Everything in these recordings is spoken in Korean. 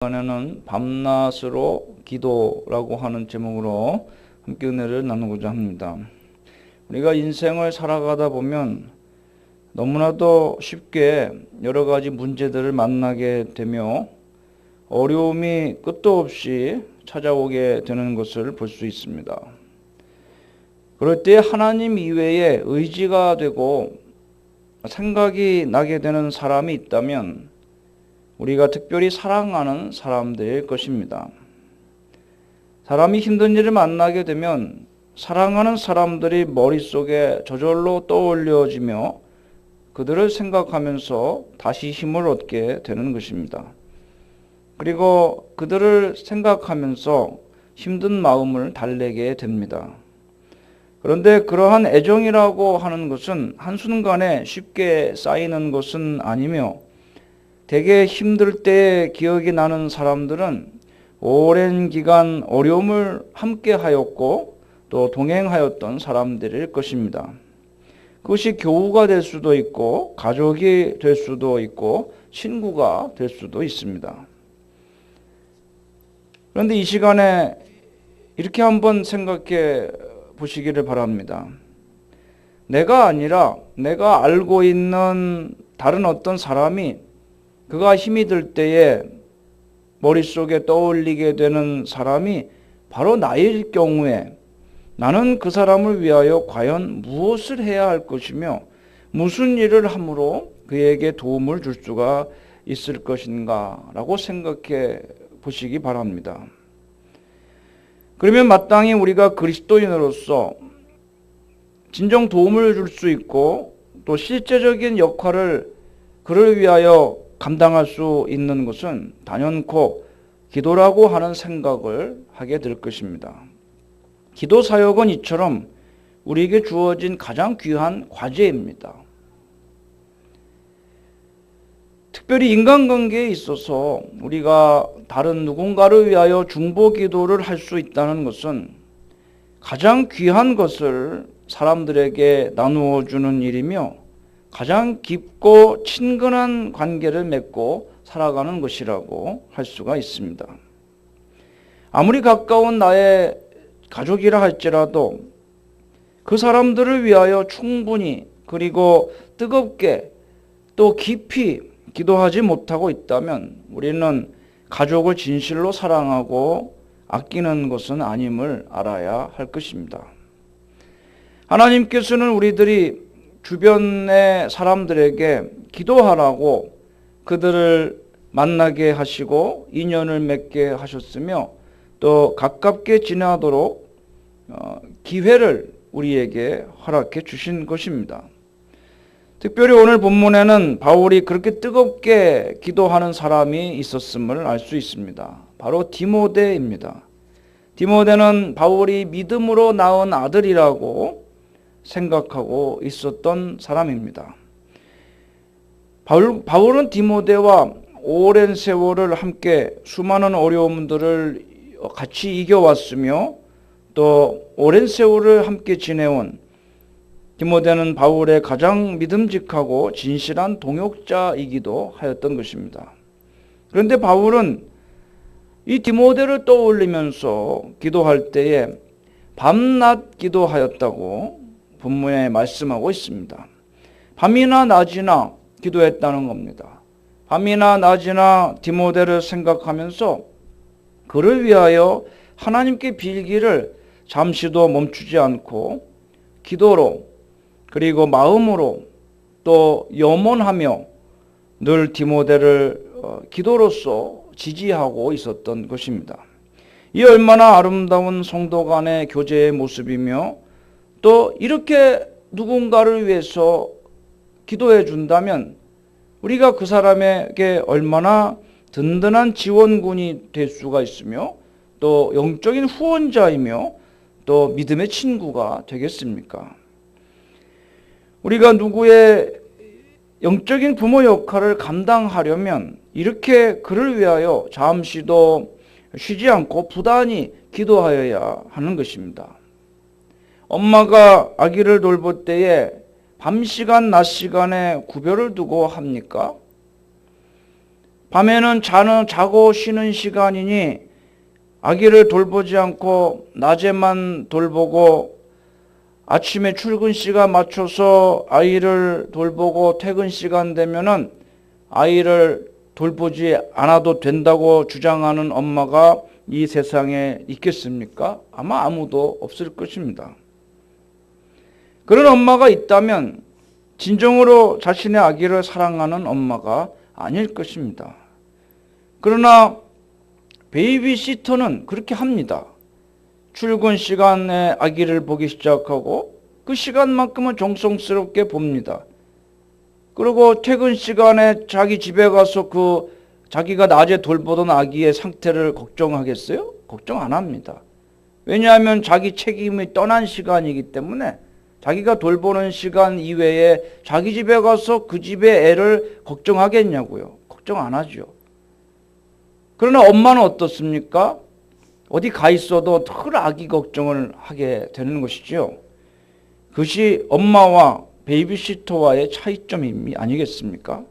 이번에는 밤낮으로 기도라고 하는 제목으로 함께 은혜를 나누고자 합니다. 우리가 인생을 살아가다 보면 너무나도 쉽게 여러 가지 문제들을 만나게 되며 어려움이 끝도 없이 찾아오게 되는 것을 볼 수 있습니다. 그럴 때 하나님 이외에 의지가 되고 생각이 나게 되는 사람이 있다면 우리가 특별히 사랑하는 사람들일 것입니다. 사람이 힘든 일을 만나게 되면 사랑하는 사람들이 머릿속에 저절로 떠올려지며 그들을 생각하면서 다시 힘을 얻게 되는 것입니다. 그리고 그들을 생각하면서 힘든 마음을 달래게 됩니다. 그런데 그러한 애정이라고 하는 것은 한순간에 쉽게 쌓이는 것은 아니며 되게 힘들 때 기억이 나는 사람들은 오랜 기간 어려움을 함께 하였고 또 동행하였던 사람들일 것입니다. 그것이 교우가 될 수도 있고 가족이 될 수도 있고 친구가 될 수도 있습니다. 그런데 이 시간에 이렇게 한번 생각해 보시기를 바랍니다. 내가 아니라 내가 알고 있는 다른 어떤 사람이 그가 힘이 들 때에 머릿속에 떠올리게 되는 사람이 바로 나일 경우에 나는 그 사람을 위하여 과연 무엇을 해야 할 것이며 무슨 일을 함으로 그에게 도움을 줄 수가 있을 것인가 라고 생각해 보시기 바랍니다. 그러면 마땅히 우리가 그리스도인으로서 진정 도움을 줄 수 있고 또 실제적인 역할을 그를 위하여 감당할 수 있는 것은 단연코 기도라고 하는 생각을 하게 될 것입니다. 기도 사역은 이처럼 우리에게 주어진 가장 귀한 과제입니다. 특별히 인간관계에 있어서 우리가 다른 누군가를 위하여 중보 기도를 할 수 있다는 것은 가장 귀한 것을 사람들에게 나누어 주는 일이며 가장 깊고 친근한 관계를 맺고 살아가는 것이라고 할 수가 있습니다. 아무리 가까운 나의 가족이라 할지라도 그 사람들을 위하여 충분히 그리고 뜨겁게 또 깊이 기도하지 못하고 있다면 우리는 가족을 진실로 사랑하고 아끼는 것은 아님을 알아야 할 것입니다. 하나님께서는 우리들이 주변의 사람들에게 기도하라고 그들을 만나게 하시고 인연을 맺게 하셨으며 또 가깝게 지내도록 기회를 우리에게 허락해 주신 것입니다. 특별히 오늘 본문에는 바울이 그렇게 뜨겁게 기도하는 사람이 있었음을 알 수 있습니다. 바로 디모데입니다. 디모데는 바울이 믿음으로 낳은 아들이라고 생각하고 있었던 사람입니다. 바울은 디모데와 오랜 세월을 함께 수많은 어려움들을 같이 이겨왔으며 또 오랜 세월을 함께 지내온 디모데는 바울의 가장 믿음직하고 진실한 동역자이기도 하였던 것입니다. 그런데 바울은 이 디모데를 떠올리면서 기도할 때에 밤낮 기도하였다고 본문에 말씀하고 있습니다. 밤이나 낮이나 기도했다는 겁니다. 밤이나 낮이나 디모데를 생각하면서 그를 위하여 하나님께 빌기를 잠시도 멈추지 않고 기도로 그리고 마음으로 또 염원하며 늘 디모데를 기도로서 지지하고 있었던 것입니다. 이 얼마나 아름다운 성도 간의 교제의 모습이며 또 이렇게 누군가를 위해서 기도해 준다면 우리가 그 사람에게 얼마나 든든한 지원군이 될 수가 있으며 또 영적인 후원자이며 또 믿음의 친구가 되겠습니까? 우리가 누구의 영적인 부모 역할을 감당하려면 이렇게 그를 위하여 잠시도 쉬지 않고 부단히 기도하여야 하는 것입니다. 엄마가 아기를 돌볼 때에 밤 시간, 낮 시간에 구별을 두고 합니까? 밤에는 자고 쉬는 시간이니 아기를 돌보지 않고 낮에만 돌보고 아침에 출근 시간 맞춰서 아이를 돌보고 퇴근 시간 되면은 아이를 돌보지 않아도 된다고 주장하는 엄마가 이 세상에 있겠습니까? 아마 아무도 없을 것입니다. 그런 엄마가 있다면 진정으로 자신의 아기를 사랑하는 엄마가 아닐 것입니다. 그러나 베이비시터는 그렇게 합니다. 출근 시간에 아기를 보기 시작하고 그 시간만큼은 정성스럽게 봅니다. 그리고 퇴근 시간에 자기 집에 가서 자기가 낮에 돌보던 아기의 상태를 걱정하겠어요? 걱정 안 합니다. 왜냐하면 자기 책임이 떠난 시간이기 때문에 자기가 돌보는 시간 이외에 자기 집에 가서 그 집의 애를 걱정하겠냐고요. 걱정 안 하죠. 그러나 엄마는 어떻습니까? 어디 가 있어도 늘 아기 걱정을 하게 되는 것이죠. 그것이 엄마와 베이비시터와의 차이점이 아니겠습니까?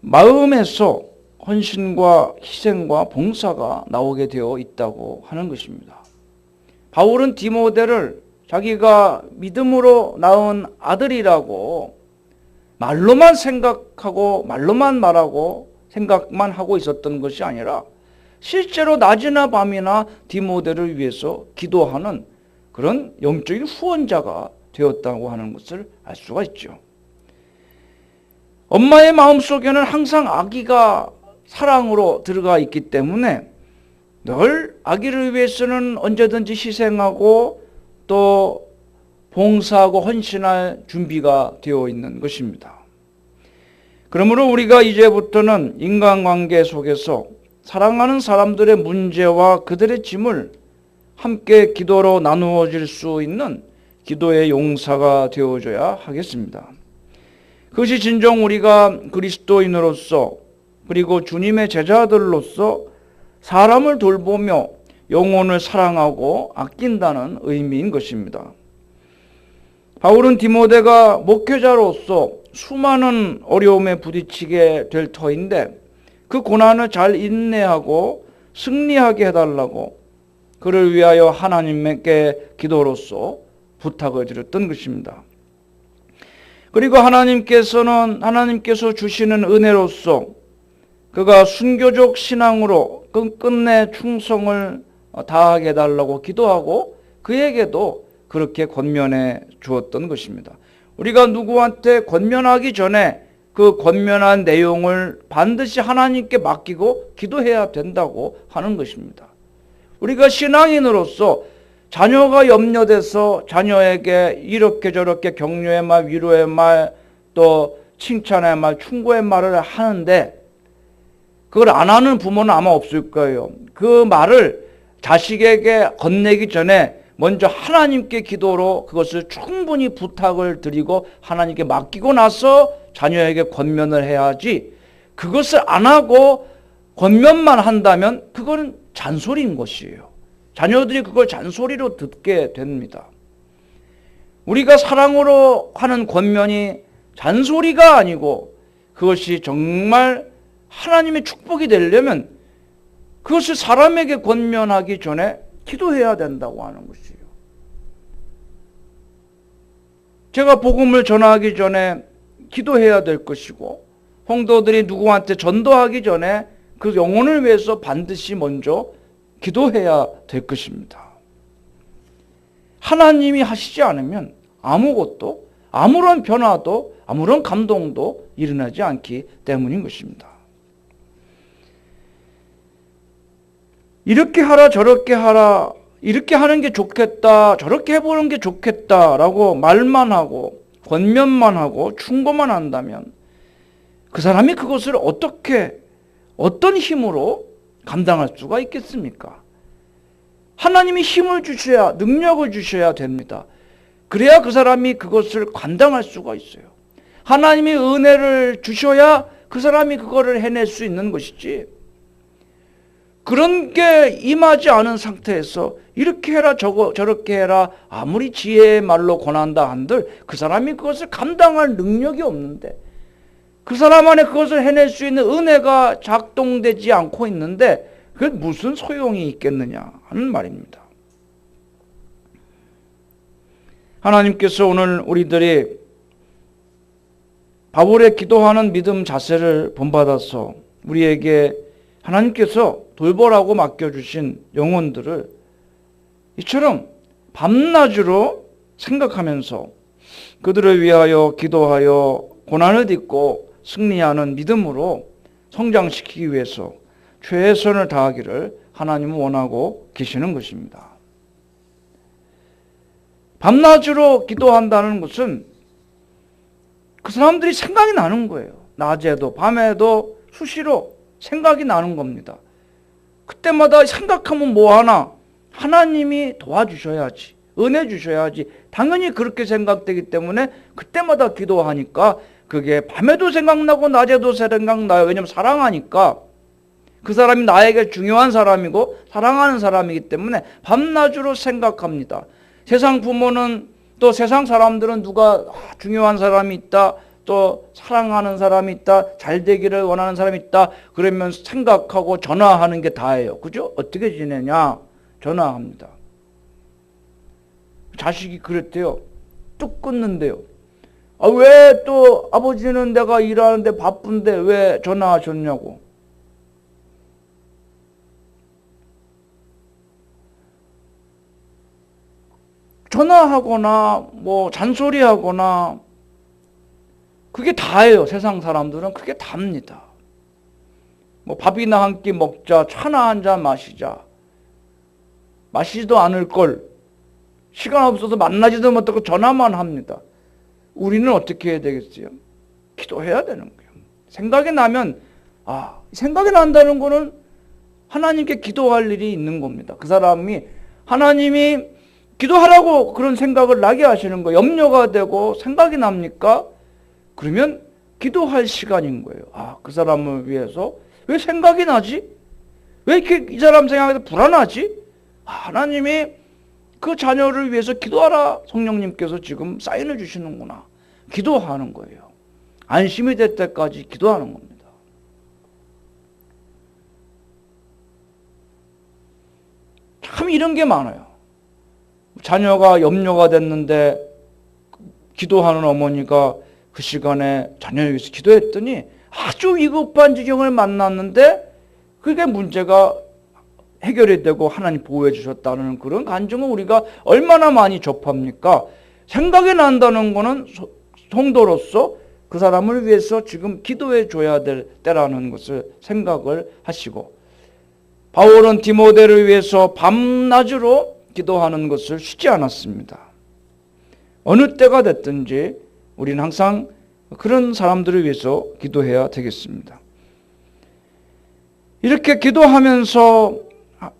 마음에서 헌신과 희생과 봉사가 나오게 되어 있다고 하는 것입니다. 바울은 디모데를 자기가 믿음으로 낳은 아들이라고 말로만 생각하고 말로만 말하고 생각만 하고 있었던 것이 아니라 실제로 낮이나 밤이나 디모데를 위해서 기도하는 그런 영적인 후원자가 되었다고 하는 것을 알 수가 있죠. 엄마의 마음속에는 항상 아기가 사랑으로 들어가 있기 때문에 늘 아기를 위해서는 언제든지 희생하고 또 봉사하고 헌신할 준비가 되어 있는 것입니다. 그러므로 우리가 이제부터는 인간관계 속에서 사랑하는 사람들의 문제와 그들의 짐을 함께 기도로 나누어질 수 있는 기도의 용사가 되어줘야 하겠습니다. 그것이 진정 우리가 그리스도인으로서 그리고 주님의 제자들로서 사람을 돌보며 영혼을 사랑하고 아낀다는 의미인 것입니다. 바울은 디모데가 목회자로서 수많은 어려움에 부딪히게 될 터인데 그 고난을 잘 인내하고 승리하게 해달라고 그를 위하여 하나님께 기도로서 부탁을 드렸던 것입니다. 그리고 하나님께서 주시는 은혜로서 그가 순교적 신앙으로 끝내 충성을 다하게 해달라고 기도하고 그에게도 그렇게 권면해 주었던 것입니다. 우리가 누구한테 권면하기 전에 그 권면한 내용을 반드시 하나님께 맡기고 기도해야 된다고 하는 것입니다. 우리가 신앙인으로서 자녀가 염려돼서 자녀에게 이렇게 저렇게 격려의 말, 위로의 말, 또 칭찬의 말, 충고의 말을 하는데 그걸 안 하는 부모는 아마 없을 거예요. 그 말을 자식에게 건네기 전에 먼저 하나님께 기도로 그것을 충분히 부탁을 드리고 하나님께 맡기고 나서 자녀에게 권면을 해야지 그것을 안 하고 권면만 한다면 그거는 잔소리인 것이에요. 자녀들이 그걸 잔소리로 듣게 됩니다. 우리가 사랑으로 하는 권면이 잔소리가 아니고 그것이 정말 하나님의 축복이 되려면 그것을 사람에게 권면하기 전에 기도해야 된다고 하는 것이에요. 제가 복음을 전하기 전에 기도해야 될 것이고 성도들이 누구한테 전도하기 전에 그 영혼을 위해서 반드시 먼저 기도해야 될 것입니다. 하나님이 하시지 않으면 아무것도 아무런 변화도 아무런 감동도 일어나지 않기 때문인 것입니다. 이렇게 하라 저렇게 하라 이렇게 하는 게 좋겠다 저렇게 해보는 게 좋겠다라고 말만 하고 권면만 하고 충고만 한다면 그 사람이 그것을 어떤 힘으로 감당할 수가 있겠습니까? 하나님이 힘을 주셔야 능력을 주셔야 됩니다. 그래야 그 사람이 그것을 감당할 수가 있어요. 하나님이 은혜를 주셔야 그 사람이 그거를 해낼 수 있는 것이지 그런 게 임하지 않은 상태에서 이렇게 해라 저렇게 해라 아무리 지혜의 말로 권한다 한들 그 사람이 그것을 감당할 능력이 없는데 그 사람 안에 그것을 해낼 수 있는 은혜가 작동되지 않고 있는데 그게 무슨 소용이 있겠느냐 하는 말입니다. 하나님께서 오늘 우리들이 바울의 기도하는 믿음 자세를 본받아서 우리에게 하나님께서 돌보라고 맡겨주신 영혼들을 이처럼 밤낮으로 생각하면서 그들을 위하여 기도하여 고난을 딛고 승리하는 믿음으로 성장시키기 위해서 최선을 다하기를 하나님은 원하고 계시는 것입니다. 밤낮으로 기도한다는 것은 그 사람들이 생각이 나는 거예요. 낮에도 밤에도 수시로 생각이 나는 겁니다. 그때마다 생각하면 뭐하나? 하나님이 도와주셔야지, 은혜 주셔야지. 당연히 그렇게 생각되기 때문에 그때마다 기도하니까 그게 밤에도 생각나고 낮에도 생각나요. 왜냐하면 사랑하니까. 그 사람이 나에게 중요한 사람이고 사랑하는 사람이기 때문에 밤낮으로 생각합니다. 세상 부모는 또 세상 사람들은 누가 중요한 사람이 있다, 또 사랑하는 사람이 있다, 잘 되기를 원하는 사람이 있다 그러면 생각하고 전화하는 게 다예요. 그죠? 어떻게 지내냐? 전화합니다. 자식이 그랬대요. 뚝 끊는데요. 왜 또 아버지는 내가 일하는데 바쁜데 왜 전화하셨냐고. 전화하거나 뭐 잔소리하거나 그게 다예요. 세상 사람들은 그게 답니다. 뭐 밥이나 한 끼 먹자, 차나 한 잔 마시자. 마시지도 않을 걸 시간 없어서 만나지도 못하고 전화만 합니다. 우리는 어떻게 해야 되겠어요? 기도해야 되는 거예요. 생각이 나면 생각이 난다는 거는 하나님께 기도할 일이 있는 겁니다. 그 사람이 하나님이 기도하라고 그런 생각을 나게 하시는 거예요. 염려가 되고 생각이 납니까? 그러면 기도할 시간인 거예요. 그 사람을 위해서 왜 생각이 나지? 왜 이렇게 이 사람 생각해서 불안하지? 하나님이 그 자녀를 위해서 기도하라. 성령님께서 지금 사인을 주시는구나. 기도하는 거예요. 안심이 될 때까지 기도하는 겁니다. 참 이런 게 많아요. 자녀가 염려가 됐는데 기도하는 어머니가 그 시간에 자녀를 위해서 기도했더니 아주 위급한 지경을 만났는데 그게 문제가 해결이 되고 하나님 보호해 주셨다는 그런 간증을 우리가 얼마나 많이 접합니까? 생각이 난다는 거는 성도로서 그 사람을 위해서 지금 기도해 줘야 될 때라는 것을 생각을 하시고 바울은 디모데를 위해서 밤낮으로 기도하는 것을 쉬지 않았습니다. 어느 때가 됐든지 우리는 항상 그런 사람들을 위해서 기도해야 되겠습니다. 이렇게 기도하면서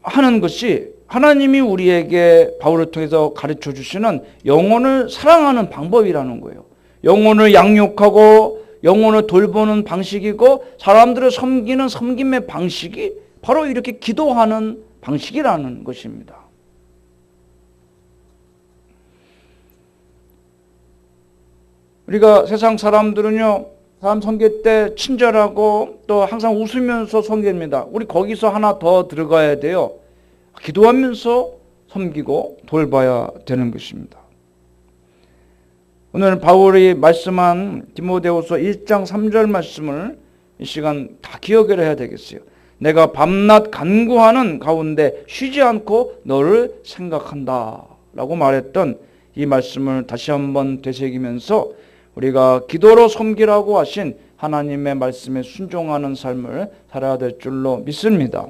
하는 것이 하나님이 우리에게 바울을 통해서 가르쳐 주시는 영혼을 사랑하는 방법이라는 거예요. 영혼을 양육하고 영혼을 돌보는 방식이고 사람들을 섬기는 섬김의 방식이 바로 이렇게 기도하는 방식이라는 것입니다. 우리가 세상 사람들은요, 사람 섬길 때 친절하고 또 항상 웃으면서 섬깁니다. 우리 거기서 하나 더 들어가야 돼요. 기도하면서 섬기고 돌봐야 되는 것입니다. 오늘 바울이 말씀한 디모데후서 1장 3절 말씀을 이 시간 다 기억을 해야 되겠어요. 내가 밤낮 간구하는 가운데 쉬지 않고 너를 생각한다 라고 말했던 이 말씀을 다시 한번 되새기면서 우리가 기도로 섬기라고 하신 하나님의 말씀에 순종하는 삶을 살아야 될 줄로 믿습니다.